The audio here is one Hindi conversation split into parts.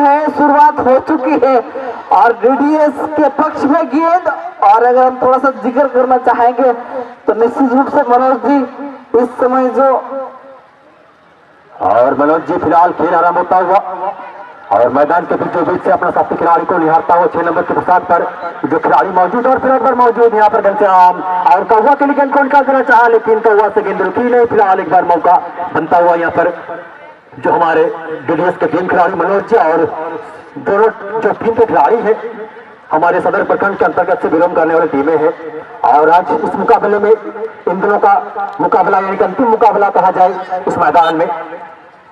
है, शुरुआत हो चुकी है और डीडीएस के पक्ष में गेंद। और अगर हम थोड़ा सा जिक्र करना चाहेंगे तो निश्चित रूप से मनोज जी इस समय जो और मनोज जी फिलहाल खेल आराम होता हुआ और मैदान के बीचों बीच से अपना साथी खिलाड़ी को निहारता हुआ 6 नंबर के प्रसाद पर जो खिलाड़ी मौजूद और फिलहाल पर मौजूद यहाँ पर घनश्याम और कौवा के लिए गेंद को निकाल देना चाहा, लेकिन कौवा से गेंद रुकी नहीं। फिलहाल एक बार मौका बनता हुआ यहाँ पर जो हमारे डीडीएस के टीम खिलाड़ी मनोज जी और दोनों जो टीम के खिलाड़ी है हमारे सदर प्रखंड के अंतर्गत से बिलोंग करने वाली टीमें हैं। और आज इस मुकाबले में इन दोनों का मुकाबला यानी कि अंतिम मुकाबला कहा जाए इस मैदान में।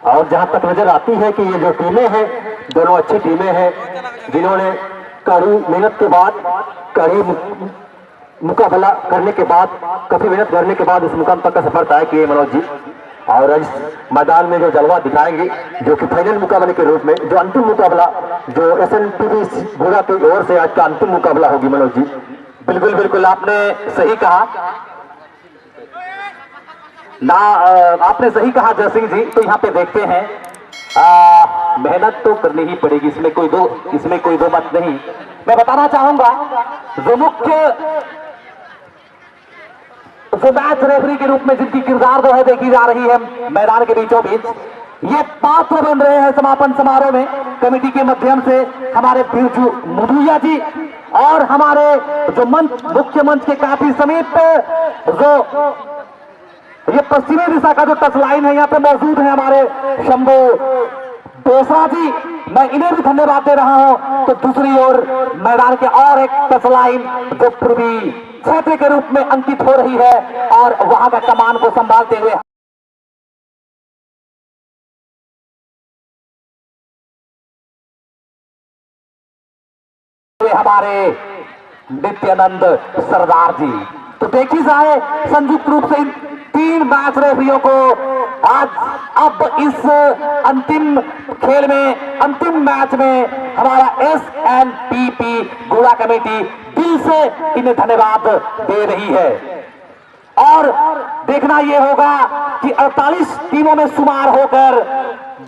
और जहां तक नजर आती है कि ये जो टीमें हैं दोनों अच्छी टीमें हैं जिन्होंने कड़ी मेहनत के बाद कड़ी मुकाबला करने के बाद काफी मेहनत करने के बाद इस मुकाम तक का सफर तय किए मनोज जी। और इस मैदान में जो जलवा दिखाएंगे जो कि फाइनल मुकाबले के रूप में जो अंतिम मुकाबला जो SNTV भोला की ओर से आज का अंतिम मुकाबला होगी मनोज जी। बिल्कुल बिल्कुल आपने सही कहा ना, आपने सही कहा जय सिंह जी। तो यहाँ पे देखते हैं मेहनत तो करनी ही पड़ेगी, इसमें कोई दो बात नहीं। मैं बताना चाहूंगा जो मुख्य जो मैच रेफरी के रूप में जिनकी किरदार जो है देखी जा रही है मैदान के बीचों बीच, ये पात्र बन रहे हैं समापन समारोह में कमेटी के माध्यम से हमारे बिरजू मुदुया जी और हमारे जो मुख्य मंच के काफी समीप जो ये पश्चिमी दिशा का जो टच लाइन है यहाँ पे मौजूद है हमारे शंभू बेसरा जी, मैं इन्हें भी धन्यवाद दे रहा हूं। तो दूसरी ओर मैदान के और एक टच लाइन जो पूर्वी क्षेत्र के रूप में अंकित हो रही है और वहां का कमान को संभालते हुए हमारे नित्यानंद सरदार जी। तो देखी जाए संयुक्त रूप से इन 3 मैच रेफरियों को आज अब इस अंतिम खेल में अंतिम मैच में हमारा SNPP गोवा कमेटी दिल से इन्हें धन्यवाद दे रही है। और देखना यह होगा कि 48 टीमों में शुमार होकर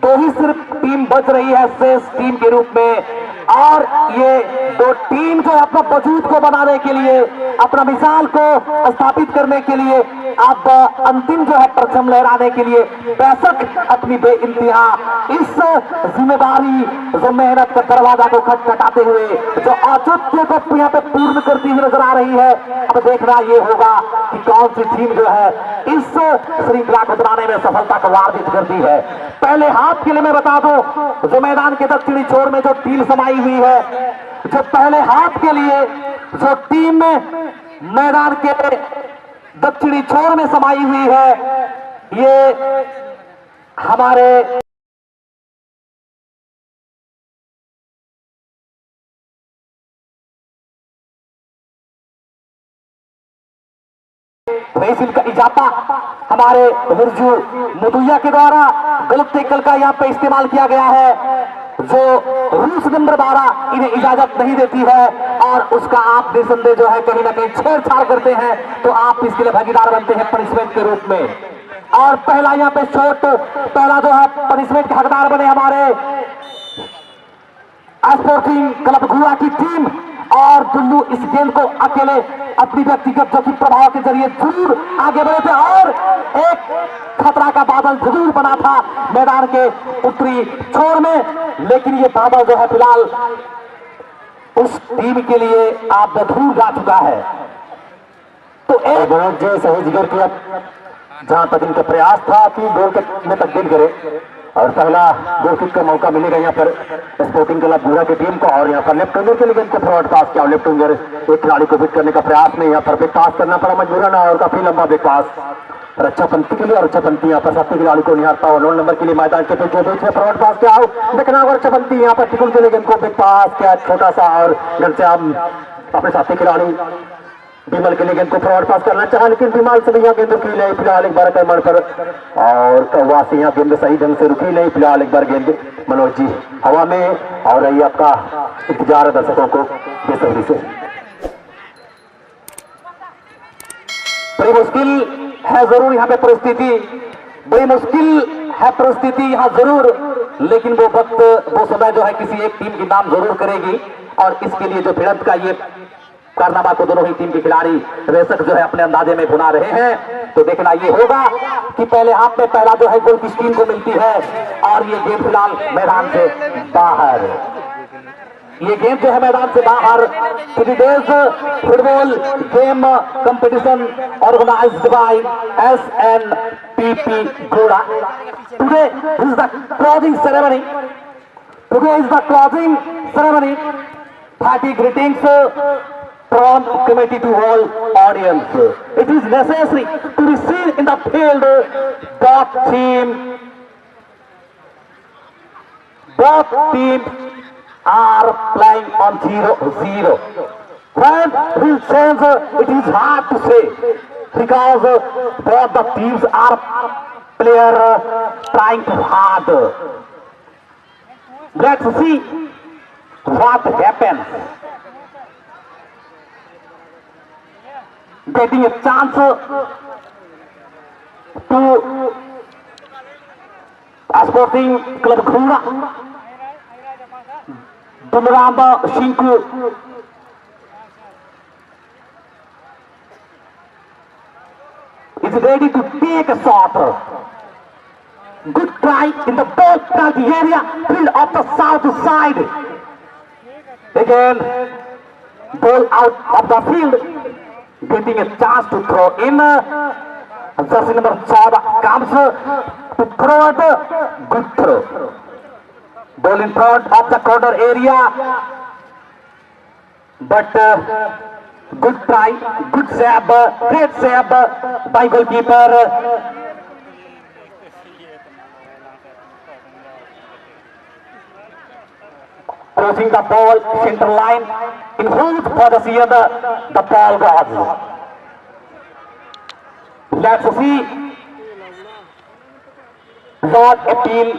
2 ही सिर्फ टीम बच रही है शेष टीम के रूप में। और ये 2 टीम जो अपना वजूद को बनाने के लिए अपना मिसाल को स्थापित करने के लिए अब अंतिम जो है परचम लहराने के लिए बेशक अपनी बेइंतहा इस जिम्मेदारी जो मेहनत का दरवाजा को खटखटाते हुए जो औचित्य को यहाँ पे पूर्ण करती हुई नजर आ रही है। अब देखना ये होगा कि कौन सी टीम जो है इस श्रृंखला को बनाने में सफलता को अर्जित करती है। पहले हाफ के लिए मैं बता दूं जो मैदान के दक्षिणी छोर में जो टीम समाई हुई है, जो पहले हाफ के लिए जो टीम मैदान के दक्षिणी छोर में समाई हुई है, ये हमारे तहसील का इजाफा हमारे बिरजू मुदुया के द्वारा गलत टेकल का यहाँ पे इस्तेमाल किया गया है जो रूल्स नंबर 12 इन्हें इजाजत नहीं देती है और उसका आप निसंदेह जो है कहीं ना कहीं छेड़छाड़ करते हैं तो आप इसके लिए भागीदार बनते हैं पनिशमेंट के रूप में। और पहला यहाँ पे शॉट पहला जो है पनिशमेंट के हकदार बने हमारे स्पोर्टिंग क्लब गोवा की टीम। और दुल्लू इस गेंद को अकेले अपनी व्यक्तिगत जो कि प्रभाव के जरिए जरूर आगे बढ़े थे और एक खतरा का बादल जरूर बना था मैदान के उत्तरी छोर में, लेकिन ये बादल जो है फिलहाल उस टीम के लिए आप दूर जा चुका है। तो एक मनोज जी सही जिक्र किया जहां तक इनका प्रयास था कि गोल में तब्दील करे और पहला गोल किक का मौका मिलेगा यहाँ पर स्पोर्टिंग क्लब गोवा की टीम को। और यहाँ पर लेफ्ट विंगर के लिए इनको फॉरवर्ड पास किया, लेफ्ट विंगर एक खिलाड़ी को फिट करने का प्रयास में यहाँ पर बिग पास करना पड़ा मजबूरन और काफी लंबा बिग पास रक्षा पंथी के लिए। और रक्षा पंथी यहाँ पर साथी खिलाड़ी को निहारता हुआ 9 नंबर के लिए मैदान के बीच में फॉरवर्ड पास किया देखना और रक्षा पंथी यहाँ पर टिकुल के लिए इनको बिग पास किया छोटा सा और घनश्याम अपने साथी खिलाड़ी विमल के लिए गेंद को फॉरवर्ड पास करना चाहा लेकिन विमल से यहाँ गेंद रुकी नहीं। फिलहाल एक बार कमर पर और कौवा से यहाँ गेंद सही ढंग से रुकी नहीं। फिलहाल एक बार गेंद मनोज जी हवा में और रही आपका इंतजार दर्शकों को बेसब्री से। बड़ी मुश्किल है जरूर यहाँ पे परिस्थिति, बड़ी मुश्किल है परिस्थिति यहाँ जरूर लेकिन वो वक्त, वो समय जो है किसी एक टीम की नाम जरूर करेगी। और इसके लिए जो भिड़ंत का ये कारनामा को दोनों ही टीम के खिलाड़ी रेसक जो है अपने अंदाजे में बुना रहे हैं। तो देखना ये होगा कि पहले हाथ में पहला जो है गोल किस टीम को मिलती है। और ये गेम फिलहाल मैदान से बाहर, ये गेम जो है मैदान से बाहर। Days football game competition organised by SNPP Goda. Today is the closing ceremony. Today is the closing ceremony. Hearty greetings from committee to all audience. It is necessary to be seen in the field. Both teams are playing on 0-0. When will change, it is hard to say, because both the teams are trying too hard. Let's see what happens. Getting a chance to Sporting Club Goda. Dunramba Shinku is ready to take a shot. Good try in the ball penalty area, field of the south side. Again, ball out of the field, getting a chance to throw in. Jersey number 14 comes to throw it. Good throw. Ball in front of the corner area, but good try, good save, great save by goalkeeper. Crossing the ball center line, in hold for the seer, the ball goes. Let's see Lord appeal.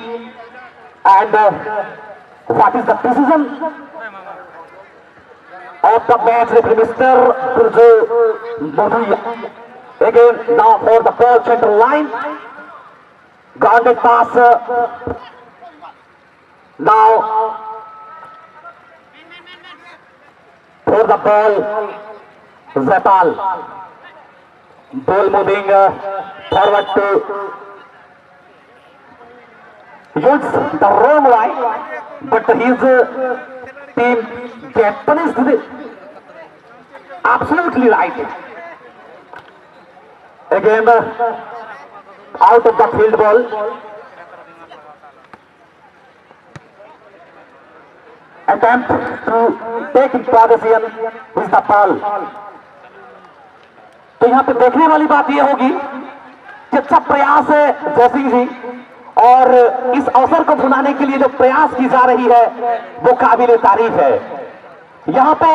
And what is the decision of the match referee, Mr. Burjo Moduya? Again, now for the ball center line, grounded pass. Now for the ball, Zapal. Ball moving forward to use the wrong line, but his team get punished. Absolutely right. Again, out of the field ball. Attempt to take in position with the ball. तो यहाँ पे देखने वाली बात यह होगी कि अच्छा प्रयास है जयसिंह जी, और इस अवसर को भुनाने के लिए जो प्रयास की जा रही है वो काबिल तारीफ है। यहाँ पे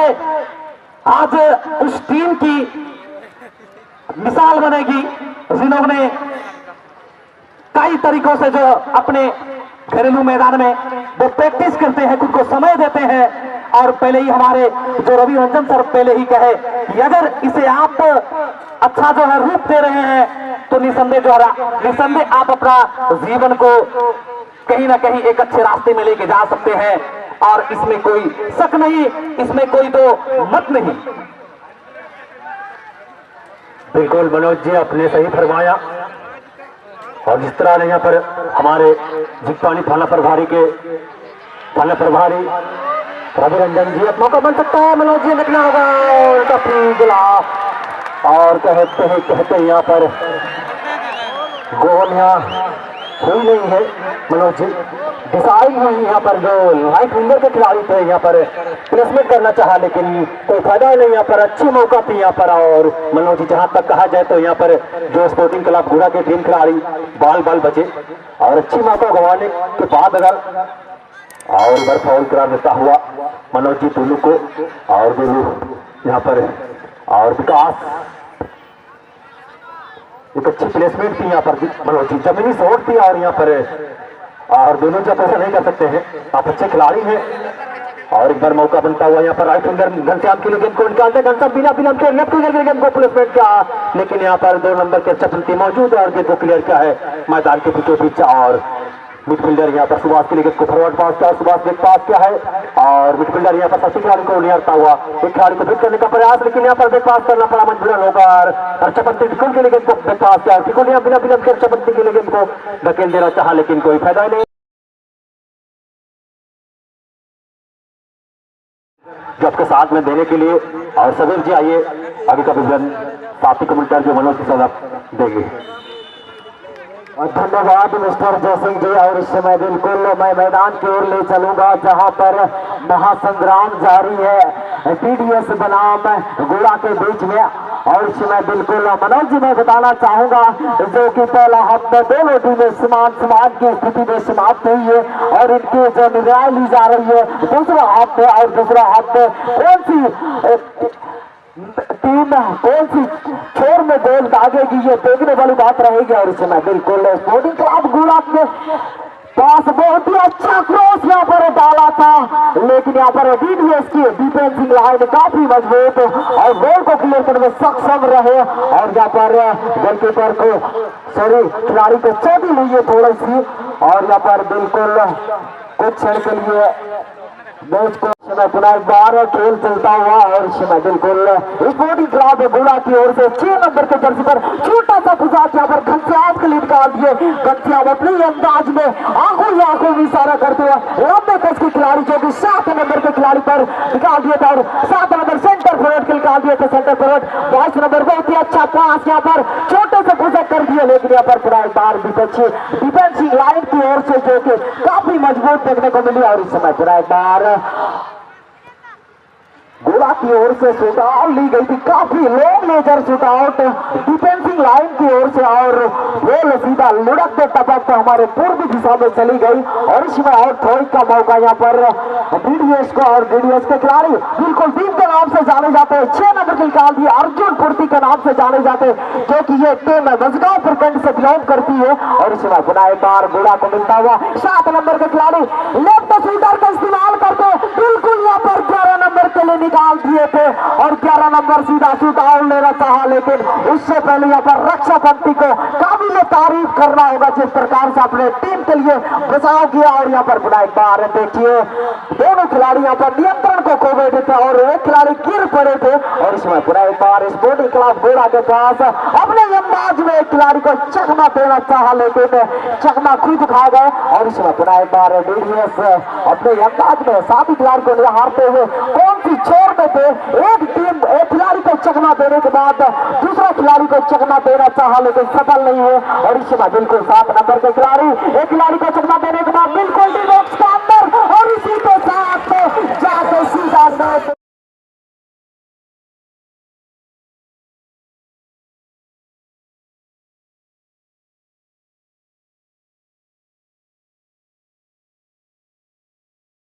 आज उस टीम की मिसाल बनेगी जिन्होंने कई तरीकों से जो अपने घरेलू मैदान में वो प्रैक्टिस करते हैं, खुद को समय देते हैं। और पहले ही हमारे जो रवि रंजन सर पहले ही कहे कि अगर इसे आप अच्छा जो है रूप दे रहे हैं तो निसंदेह आप अपना जीवन को कहीं ना कहीं एक अच्छे रास्ते में लेके जा सकते हैं। और इसमें कोई शक नहीं, इसमें कोई तो मत नहीं। बिल्कुल मनोज जी आपने सही फरमाया। और जिस तरह यहाँ पर हमारे जिक्वानी थाना प्रभारी रवि रंजन जी, अब मौका बन सकता है मनोज जी लिखना होगा और काफी गिला, और कहते यहाँ पर गोल यहाँ हुई नहीं है मनोज जी, डिसाइड हुई। यहाँ पर जो राइट विंगर के खिलाड़ी थे यहाँ पर प्लेसमेंट करना चाहा, लेकिन कोई फायदा नहीं। यहाँ पर अच्छी मौका थी यहाँ पर। और मनोज जी जहाँ तक कहा जाए तो यहाँ पर जो स्पोर्टिंग क्लब गोड़ा के टीम खिलाड़ी बाल बचे, और अच्छी मौका गंवाने के बाद अगर और इधर फाउल करा देता हुआ मनोज जी टुल्लू को, और यहाँ पर और विकास एक अच्छी प्लेसमेंट थी यहाँ पर मनोज जी, जमीनी शॉट थी। और यहाँ पर और दोनों जब ऐसा नहीं कर सकते हैं, आप अच्छे खिलाड़ी हैं। और एक बार मौका बनता हुआ यहाँ पर राइट विंगर घनश्याम के लिए गेंद को निकालते, घनश्याम बिना के लेफ्ट विंगर के गेंद को प्लेसमेंट किया, लेकिन यहाँ पर 2 नंबर के चपलती मौजूद है और गेंद को क्लियर किया है मैदान के बीचों बीच। और मिडफील्डर यहाँ पर सुभाष के लिए फॉरवर्ड पास किया, सुभाष ने पास किया है और मिडफील्डर यहाँ पर सचिन खिलाड़ी को निहारता हुआ एक खिलाड़ी को फिट करने का प्रयास, लेकिन यहाँ पर बैक पास करना पड़ा मजबूरन होकर। अर्चपंती टिकुल के लिए गेंद को बैक पास किया, टिकुल यहाँ बिना विलंब के अर्चपंती के लिए गेंद को धकेल देना चाहा, लेकिन कोई फायदा नहीं। जो आपके साथ में देने के लिए और समीर जी आइए आगे का विवरण साथी कमेंटर जो मनोज किसान देंगे। और धन्यवाद मिस्टर जयसिंह जी। और इस समय बिल्कुल मैं मैदान की ओर ले चलूंगा जहां पर महासंग्राम जारी है टीडीएस बनाम गोला के बीच में। और इस समय बिल्कुल मनोज जी मैं बताना चाहूंगा जो कि पहला हफ्ता दोनों टीमें समान की स्थिति में समाप्त हुई है और इनकी जो निर्णय ली जा रही है दूसरा हफ्ते और दूसरा हफ्ते कौन सी टीम कौन सी छोर में गोल दागेगी ये देखने वाली बात रहेगी। और इस समय बिल्कुल स्पोर्टिंग क्लब गोला के पास बहुत ही अच्छा क्रॉस यहाँ पर डाला था, लेकिन यहाँ पर डीडीएस की डिफेंसिंग लाइन काफी मजबूत और गोल को क्लियर करने में सक्षम रहे। और यहाँ पर गोलकीपर को खिलाड़ी को चोटी हुई है थोड़ी सी और यहाँ पर बिल्कुल कुछ क्षण के लिए मैच को पुनः एक बार खेल चलता हुआ। और इस समय बिल्कुल स्पोर्टिंग क्लब गोला की ओर से 6 नंबर के जर्सी पर छोटा सा गुजात यहाँ पर घनश्याम के लिए निकाल दिए। घनश्याम अपने अंदाज में आंखों में इशारा करते हुए लंबे कस के खिलाड़ी जो कि 7 नंबर के खिलाड़ी पर निकाल दिए थे और 7 नंबर सेंटर फॉरवर्ड के निकाल दिए थे। सेंटर फॉरवर्ड 22 नंबर बहुत ही अच्छा पास यहाँ पर छोटे से गुजर कर दिए, लेकिन यहाँ पर पूरा एक बार डिफेंसिंग लाइन की ओर से जो कि काफी मजबूत देखने को मिली। और इस समय पूरा एक बार गोला की ओर से शूट आउट ली गई थी, काफी long laser shoot out defensing line की ओर से और बॉल सीधा लुढ़कते टपकते हमारे पूर्वी दिशा में चली गई। और इसमें और थोड़ी का मौका यहाँ पर डीडीएस को और डीडीएस के खिलाड़ी बिल्कुल टीम के नाम से जाने जाते हैं 6 नंबर के निकाल दिए अर्जुन पूर्ति के नाम से जाने जाते हैं जो कि ये टीम मजगांव प्रखंड से बिलोंग करती है। और इसमें पुनः एक बार गोला को मिलता हुआ 7 नंबर के खिलाड़ी लेफ्ट शूटर का इस्तेमाल करते बिल्कुल यहाँ पर 11 नंबर के लिए निकाल दिए थे और 11 नंबर सीधा शूट आउट लेना चाहा, लेकिन उससे पहले यहाँ पर रक्षा पंथी को काबिल तारीफ करना होगा जिस प्रकार से अपने टीम के लिए बचाव किया। और यहाँ पर पुनः एक बार देखिए दोनों खिलाड़ी यहाँ पर नियंत्रण को खो बैठे थे और एक खिलाड़ी गिर पड़े थे। और इसमें पुनः एक बार स्पोर्टिंग क्लब गोला के पास अपने अंदाज में एक खिलाड़ी को चकमा देना चाहा, लेकिन चकमा खुद खा गए। और इसमें पुनः एक बार डीडीएस अपने अंदाज में साथी खिलाड़ी को निहारते हुए कौन सी छोर में थे एक टीम एक खिलाड़ी को चकमा देने के बाद दूसरा खिलाड़ी को चकमा देना चाहा, लेकिन सफल नहीं है। और इस समय बिल्कुल 7 नंबर के खिलाड़ी एक खिलाड़ी को चकमा देने के बाद बिल्कुल डी बॉक्स के अंदर और इसी के साथ जाके सीधा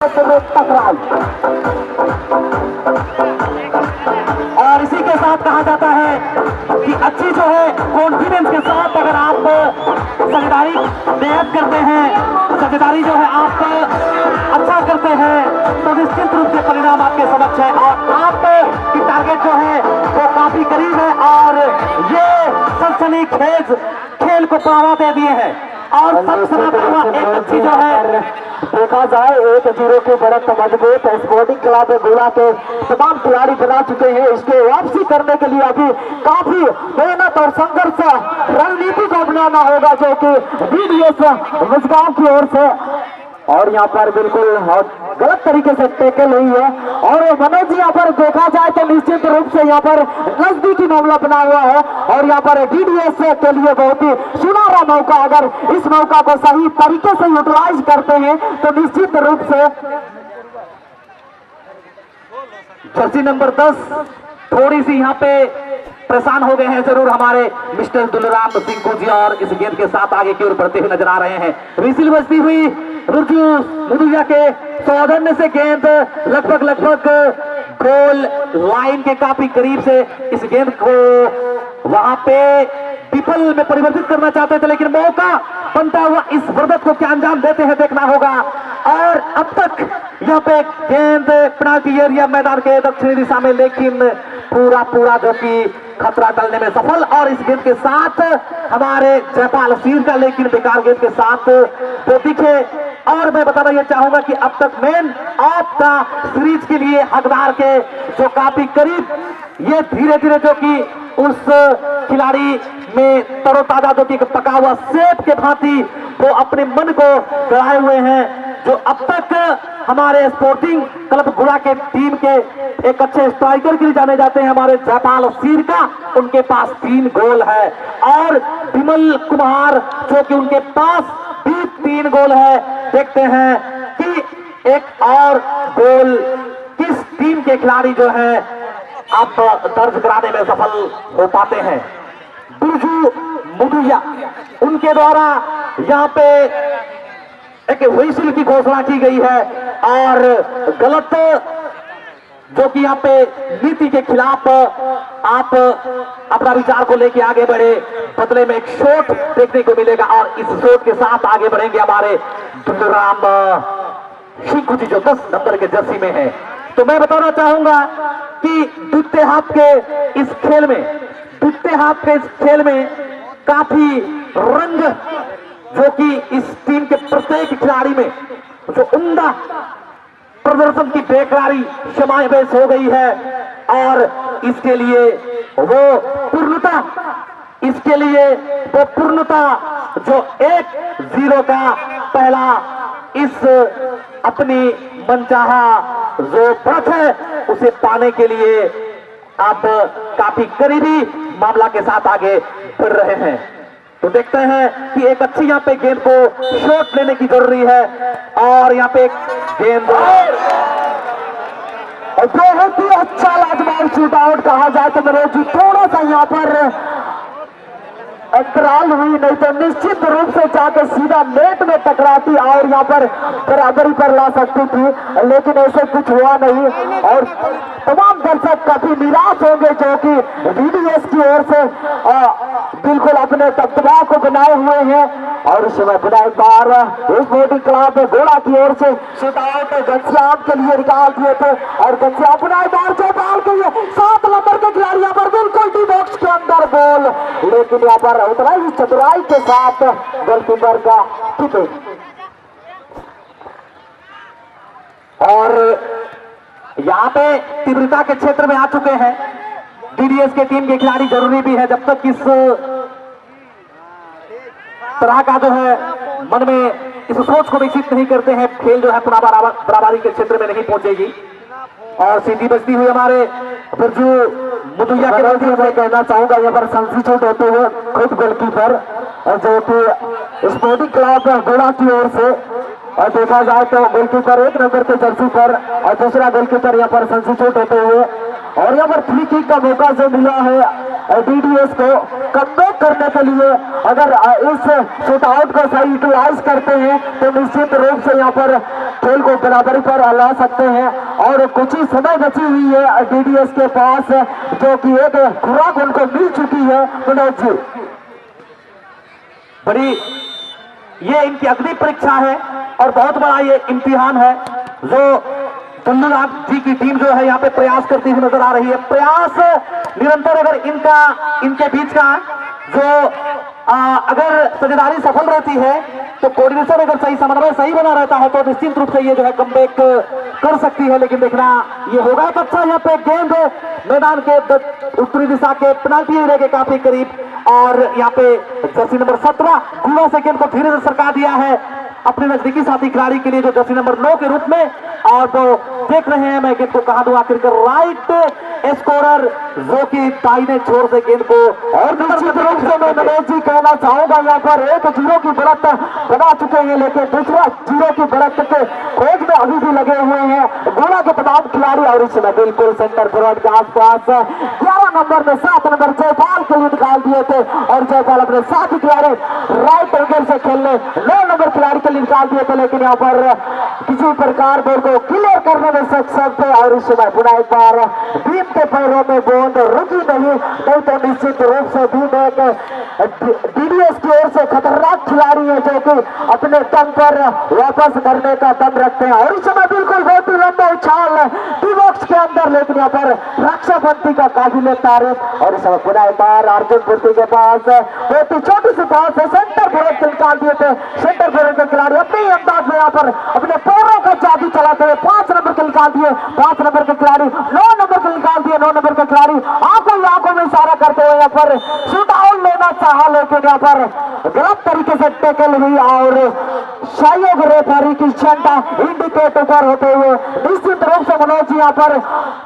नेट टकराई। और इसी के साथ कहा जाता है कि अच्छी जो है कॉन्फिडेंस के साथ अगर आप साझेदारी बेहद करते हैं, साझेदारी जो है आप अच्छा करते हैं तो निश्चित रूप से परिणाम आपके समक्ष है और आपकी टारगेट जो है वो काफी करीब है और ये सनसनीखेज खेल को बढ़ावा दे दिए हैं। और सबसे एक अच्छी जो है देखा जाए 1-0 की बढ़त मजबूत स्पोर्टिंग क्लब गोला के तमाम खिलाड़ी बना चुके हैं। इसके वापसी करने के लिए अभी काफी मेहनत और संघर्ष रणनीति को अपनाना होगा जो कि डीडीएस मजगांव की ओर से। और यहाँ पर बिल्कुल गलत तरीके से टैकल हुई है। और मनोज जी यहाँ पर देखा जाए तो निश्चित रूप से यहाँ पर नजदीकी मामला बना हुआ है और यहाँ पर डीडीएस के लिए बहुत ही सुनहरा मौका, अगर इस मौका को सही तरीके से यूटिलाइज करते हैं तो निश्चित रूप से जर्सी नंबर 10 थोड़ी सी यहाँ पे परेशान हो गए हैं जरूर हमारे मिस्टर दुलराम सिंह जी और इस गेंद के साथ आगे की ओर बढ़ते हुए नजर आ रहे हैं। रिसिल बजती हुई रुजू मुदुया के सौजन्य से गेंद लगभग गोल लाइन के काफी करीब से इस गेंद को वहां पे विफल में परिवर्तित करना चाहते थे, लेकिन मौका बनता हुआ इस वर्दत को क्या अंजाम देते हैं देखना होगा। और अब तक यहाँ पे गेंद पेनाल्टी एरिया मैदान के दक्षिणी दिशा में, लेकिन पूरा जो कि खतरा टलने में सफल। और इस गेंद के साथ हमारे जयपाल सिंह का लेकिन बेकार गेंद के साथ वो दिखे। और मैं बताना यह चाहूंगा कि अब तक मैन ऑफ द सीरीज के लिए हकदार के जो काफी करीब, ये धीरे धीरे जो कि उस खिलाड़ी में तरोताजा जो कि पका हुआ सेब के भांति वो अपने मन को गड़ाए हुए हैं। जो अब तक हमारे स्पोर्टिंग क्लब गुड़ा के टीम के एक अच्छे स्ट्राइकर के लिए जाने जाते हैं हमारे जयपाल सिंह का, उनके पास 3 गोल है। और विमल कुमार जो कि उनके पास भी 3 गोल है। देखते हैं कि एक और गोल किस टीम के खिलाड़ी जो है अब दर्ज कराने में सफल हो पाते हैं। बिरजू मुदुया, उनके द्वारा यहाँ पे एक व्हिसिल की घोषणा की गई है और गलत जो कि यहाँ पे नीति के खिलाफ आप अपना विचार को लेके आगे बढ़े, बदले में एक शॉट देखने को मिलेगा। और इस शॉट के साथ आगे बढ़ेंगे हमारे दुर्राम शिंकू जी जो 10 नंबर के जर्सी में है। तो मैं बताना चाहूंगा कि द्वितीय हाफ के इस खेल में काफी रंग जो कि इस टीम के प्रत्येक खिलाड़ी में जो उम्दा प्रदर्शन की बेकरारी समावेश हो गई है। और इसके लिए वो पूर्णता जो 1-0 का पहला इस अपनी मनचाहा जो बढ़त है उसे पाने के लिए अब काफी करीबी मामला के साथ आगे बढ़ रहे हैं। तो देखते हैं कि एक अच्छी यहाँ पे गेंद को शॉट लेने की जरूरी है। और यहाँ पे एक गेंद बहुत ही अच्छा लाजवाब शूट आउट कहा जाए तो मेरे जी थोड़ा सा यहाँ पर अंतराल हुई, नहीं तो निश्चित रूप से जाकर सीधा नेट में टकराती और यहाँ पर बराबरी पर ला सकती थी, लेकिन ऐसे कुछ हुआ नहीं। और तमाम दर्शक काफी निराश होंगे जो कि डीडीएस की ओर से बिल्कुल अपने दबदबा को बनाए हुए हैं। और उस समय पुनः एक बार स्पोर्टिंग क्लब गोड़ा की ओर से शूट आउट घनश्याम के लिए निकाल दिए थे। और घनश्याम पुनः एक बार जयपाल के लिए 7 नंबर के खिलाड़ी यहाँ पर बिल्कुल डी बॉक्स के अंदर गोल, लेकिन यहाँ पर उतना ही चतुराई के साथ गोलकीपर का कीपिंग। और यहाँ पे तीव्रता के क्षेत्र में आ चुके हैं डीडीएस के टीम के खिलाड़ी। जरूरी भी है जब तक इस तरह का जो है मन में इस सोच को विकसित नहीं करते हैं, खेल जो है पुनः बराबरी के क्षेत्र में नहीं पहुंचेगी। और सीधी बजती हुई हमारे बिरजू मुदुया के प्रति मैं कहना चाहूंगा यहाँ पर संसूचित होते हुए खुद गोलकीपर जो कि स्पोर्टिंग क्लब गोड़ा की ओर से, और देखा जाए तो गोलकीपर 1 नंबर के जर्सी पर और दूसरा गोलकीपर यहाँ पर संसूचित होते हुए। और यहाँ पर फ्री किक का मौका जो मिला है डीडीएस को कमबैक करने के लिए, अगर इस शूट आउट को सही यूटिलाइज करते हैं तो निश्चित रूप से यहाँ पर खेल को बराबरी पर ला सकते हैं। और कुछ ही समय बची हुई है डीडीएस के पास, जो कि एक खुराक उनको मिल चुकी है। मनोज जी, बड़ी ये इनकी अगली परीक्षा है और बहुत बड़ा ये इम्तिहान है जो चंद्रनाथ जी की टीम जो है यहाँ पे प्रयास करती हुई नजर आ रही है। प्रयास निरंतर अगर इनके बीच का जो अगर साझेदारी सफल रहती है तो कोऑर्डिनेशन अगर सही समन्वय सही बना रहता है तो निश्चित रूप से ये जो है कमबैक कर सकती है। लेकिन देखना ये होगा एक अच्छा यहाँ पे गेंद मैदान के उत्तरी दिशा के पेनाल्टी एरिया के काफी करीब। और यहाँ पे जर्सी नंबर 17 गुड़ा से गेंद को धीरे से सरका दिया है अपने नजदीकी साथी खिलाड़ी के लिए जो जर्सी नंबर 9 के रूप में। और वो देख रहे हैं मैं गेंद को कहा दूं आखिरकार राइट स्कोरर जो कि दाहिने छोर से गेंद को। और निश्चित रूप से मैं मनोज जी कहना चाहूंगा यहाँ पर 1-0 की बढ़त बना चुके हैं, लेकिन दूसरा 0 की बढ़त के खोज में अभी भी लगे हुए हैं गोला के तमाम खिलाड़ी। और इस समय बिल्कुल सेंटर फॉरवर्ड के आसपास 11 नंबर में 7 नंबर जयपाल के लिए निकाल दिए थे और जयपाल अपने साथी खिलाड़ी राइट एंगल से खेलने 9 नंबर खिलाड़ी के लिए निकाल दिए थे, लेकिन यहाँ पर किसी प्रकार बॉल को क्लियर करने में सक्षम थे। और इस समय पुनः एक बार टीम के पैरों में बूंद रुकी नहीं तो निश्चित रूप से डीडीएस की ओर से खतरनाक खिलाड़ी है जो कि अपने दम पर वापस करने का दम रखते हैं। और इस समय बिल्कुल बहुत ही लंबा उछाल टी बॉक्स के अंदर, लेकिन यहाँ पर रक्षाबंदी का काबिल तारीफ। और इस समय पुनः एक बार अर्जुन पूर्ति के पास बहुत ही छोटी सी पास है, सेंटर फोरवर्ड से निकाल दिए थे। सेंटर फोरवर्ड के खिलाड़ी अपने ही अंदाज में यहाँ पर अपने पैरों का जादू चलाते हुए 5 नंबर के निकाल दिए, 5 नंबर के खिलाड़ी 9 नंबर के निकाल दिए, 9 नंबर के खिलाड़ी आंखों में इशारा करते हुए यहाँ पर शूट आउट लेना चाहा, लेकिन यहाँ पर गलत तरीके से टैकल हुई और सहयोग रेफरी की क्षमता इंडिकेट ऊपर होते हुए निश्चित रूप से मनोज जी यहाँ पर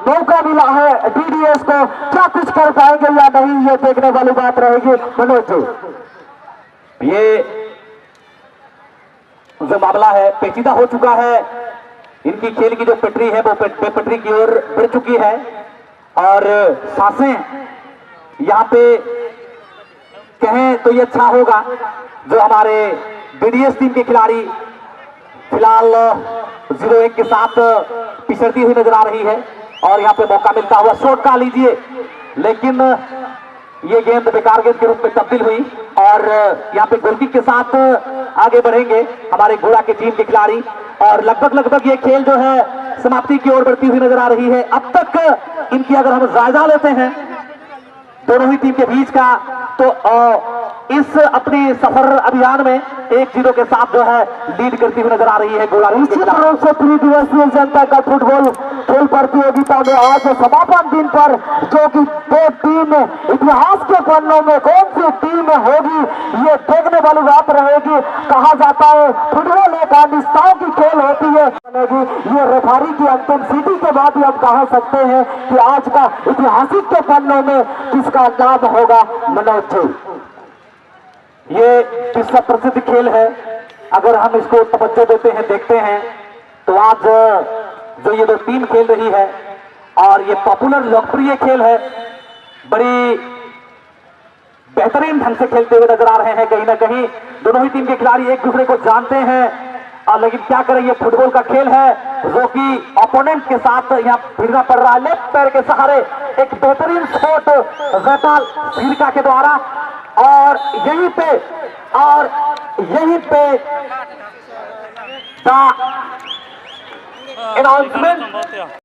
मौका मिला है डीडीएस को। क्या कुछ कर पाएंगे या नहीं, ये देखने वाली बात रहेगी मनोज जी। ये जो मामला है पेचीदा हो चुका है, इनकी खेल की जो पटरी है वो बेपटरी की ओर बढ़ चुकी है और सांसें यहाँ पे कहें तो ये अच्छा होगा जो हमारे डीडीएस टीम के खिलाड़ी फिलहाल 0-1 के साथ पिछड़ती हुई नजर आ रही है और यहाँ पे मौका मिलता हुआ शॉट का लीजिए, लेकिन ये गेंद बेकार गेंद के रूप में तब्दील हुई और यहाँ पे गोलकीक के साथ आगे बढ़ेंगे हमारे घोड़ा के टीम के खिलाड़ी और लगभग ये खेल जो है समाप्ति की ओर बढ़ती हुई नजर आ रही है। अब तक इनकी अगर हम जायजा लेते हैं दोनों ही टीम के बीच का, तो इस अपनी सफर अभियान में 1-0 के साथ जो है लीड करती हुई नजर आ रही है गोला। निश्चित रूप से 3 दिवसीय जनता का फुटबॉल खेल प्रतियोगिता में आज समापन दिन पर जो कि 2 टीम इतिहास के पन्नों में कौन सी टीम होगी ये देखने वाली बात रहेगी। कहा जाता है फुटबॉल एक अनिश्चितताओं की खेल होती है, ये रेफरी की अंतिम सीटी के बाद ही हम कह सकते हैं कि आज का ऐतिहासिक के पन्नों में किसका नाम होगा मनोज जी। ये विश्व प्रसिद्ध खेल है, अगर हम इसको तवज्जो देते हैं देखते हैं तो आज जो ये 2 टीम खेल रही है और ये पॉपुलर लोकप्रिय खेल है, बड़ी बेहतरीन ढंग से खेलते हुए नजर आ रहे हैं। कहीं ना कहीं दोनों ही टीम के खिलाड़ी एक दूसरे को जानते हैं और लेकिन क्या करें, ये फुटबॉल का खेल है जो कि ओपोनेंट के साथ यहाँ भिड़ना पड़ रहा है। लेफ्ट पैर के सहारे एक बेहतरीन शॉट जैताल सिरका के द्वारा और यहीं पे द अनाउंसमेंट